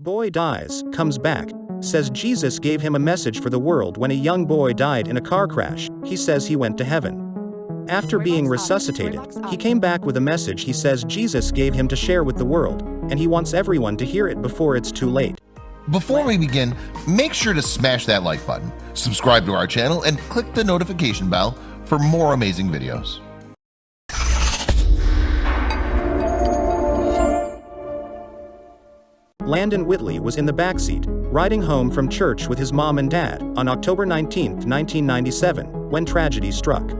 Boy dies, comes back, says Jesus gave him a message for the world when a young boy died in a car crash. He says he went to heaven. After being resuscitated, he came back with a message he says Jesus gave him to share with the world, and he wants everyone to hear it before it's too late. Before we begin, make sure to smash that like button, subscribe to our channel, and click the notification bell for more amazing videos. Landon Whitley was in the backseat, riding home from church with his mom and dad, on October 19, 1997, when tragedy struck.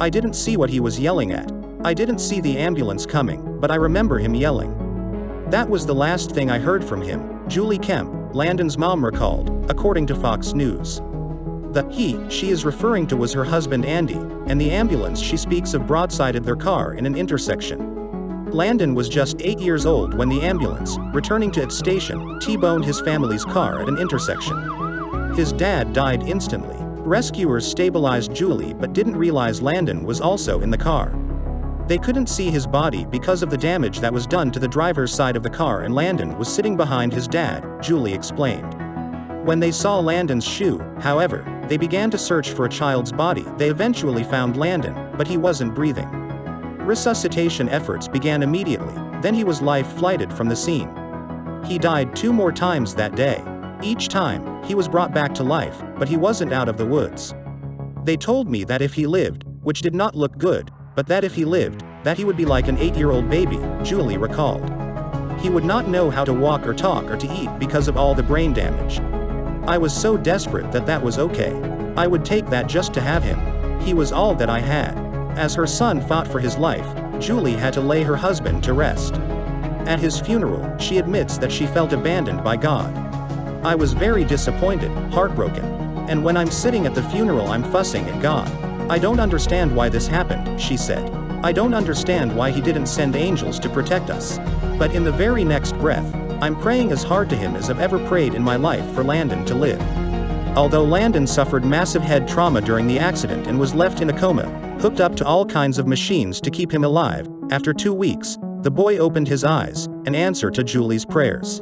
I didn't see what he was yelling at. I didn't see the ambulance coming, but I remember him yelling. That was the last thing I heard from him, Julie Kemp, Landon's mom recalled, according to Fox News. The she is referring to was her husband Andy, and the ambulance she speaks of broadsided their car in an intersection. Landon was just 8 years old when the ambulance, returning to its station, T-boned his family's car at an intersection. His dad died instantly. Rescuers stabilized Julie but didn't realize Landon was also in the car. They couldn't see his body because of the damage that was done to the driver's side of the car, and Landon was sitting behind his dad, Julie explained. When they saw Landon's shoe, however, they began to search for a child's body. They eventually found Landon, but he wasn't breathing. Resuscitation efforts began immediately, then he was life-flighted from the scene. He died 2 more times that day. Each time, he was brought back to life, but he wasn't out of the woods. They told me that if he lived, which did not look good, but that if he lived, that he would be like an 8-year-old baby, Julie recalled. He would not know how to walk or talk or to eat because of all the brain damage. I was so desperate that was okay. I would take that just to have him. He was all that I had. As her son fought for his life, Julie had to lay her husband to rest. At his funeral, she admits that she felt abandoned by God. I was very disappointed, heartbroken. And when I'm sitting at the funeral, I'm fussing at God. I don't understand why this happened, she said. I don't understand why he didn't send angels to protect us. But in the very next breath, I'm praying as hard to him as I've ever prayed in my life for Landon to live. Although Landon suffered massive head trauma during the accident and was left in a coma, hooked up to all kinds of machines to keep him alive, after 2 weeks, the boy opened his eyes, in answer to Julie's prayers.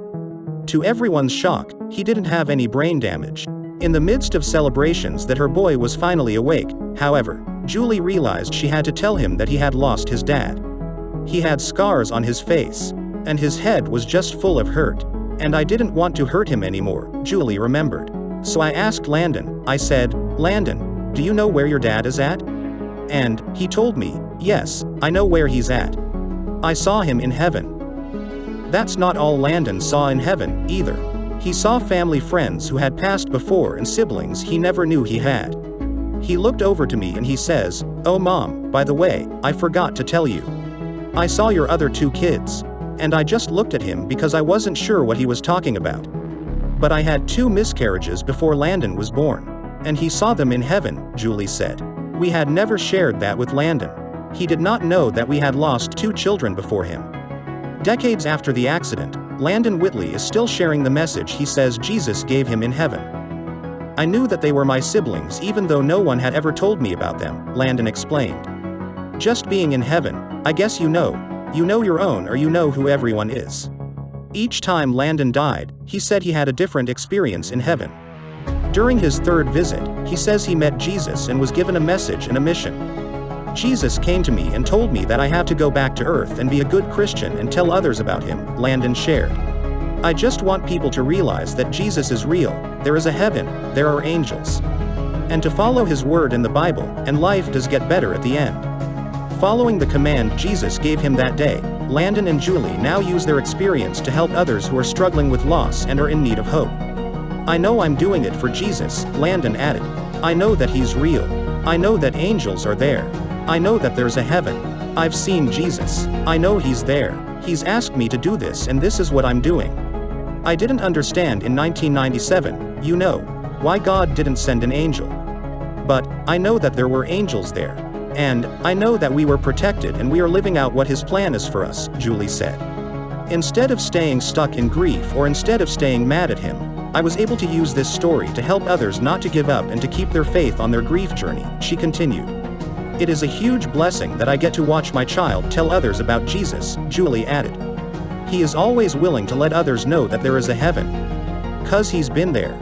To everyone's shock, he didn't have any brain damage. In the midst of celebrations that her boy was finally awake, however, Julie realized she had to tell him that he had lost his dad. He had scars on his face, and his head was just full of hurt. And I didn't want to hurt him anymore, Julie remembered. So I asked Landon, I said, "Landon, do you know where your dad is at?" And he told me, "Yes, I know where he's at. I saw him in heaven." That's not all Landon saw in heaven, either. He saw family friends who had passed before and siblings he never knew he had. He looked over to me and he says, "Oh Mom, by the way, I forgot to tell you. I saw your other 2 kids." And I just looked at him because I wasn't sure what he was talking about. But I had 2 miscarriages before Landon was born. And he saw them in heaven, Julie said. We had never shared that with Landon. He did not know that we had lost 2 children before him. Decades after the accident, Landon Whitley is still sharing the message he says Jesus gave him in heaven. I knew that they were my siblings even though no one had ever told me about them, Landon explained. Just being in heaven, I guess you know your own, or you know who everyone is. Each time Landon died, he said he had a different experience in heaven. During his 3rd visit, he says he met Jesus and was given a message and a mission. Jesus came to me and told me that I have to go back to earth and be a good Christian and tell others about him, Landon shared. I just want people to realize that Jesus is real, there is a heaven, there are angels. And to follow his word in the Bible, and life does get better at the end. Following the command Jesus gave him that day, Landon and Julie now use their experience to help others who are struggling with loss and are in need of hope. I know I'm doing it for Jesus, Landon added. I know that he's real. I know that angels are there. I know that there's a heaven. I've seen Jesus. I know he's there. He's asked me to do this and this is what I'm doing. I didn't understand in 1997, why God didn't send an angel. But I know that there were angels there. And I know that we were protected and we are living out what his plan is for us, Julie said. Instead of staying stuck in grief or instead of staying mad at him, I was able to use this story to help others not to give up and to keep their faith on their grief journey, she continued. It is a huge blessing that I get to watch my child tell others about Jesus, Julie added. He is always willing to let others know that there is a heaven. 'Cause he's been there.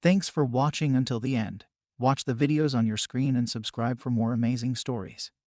Thanks for watching until the end. Watch the videos on your screen and subscribe for more amazing stories.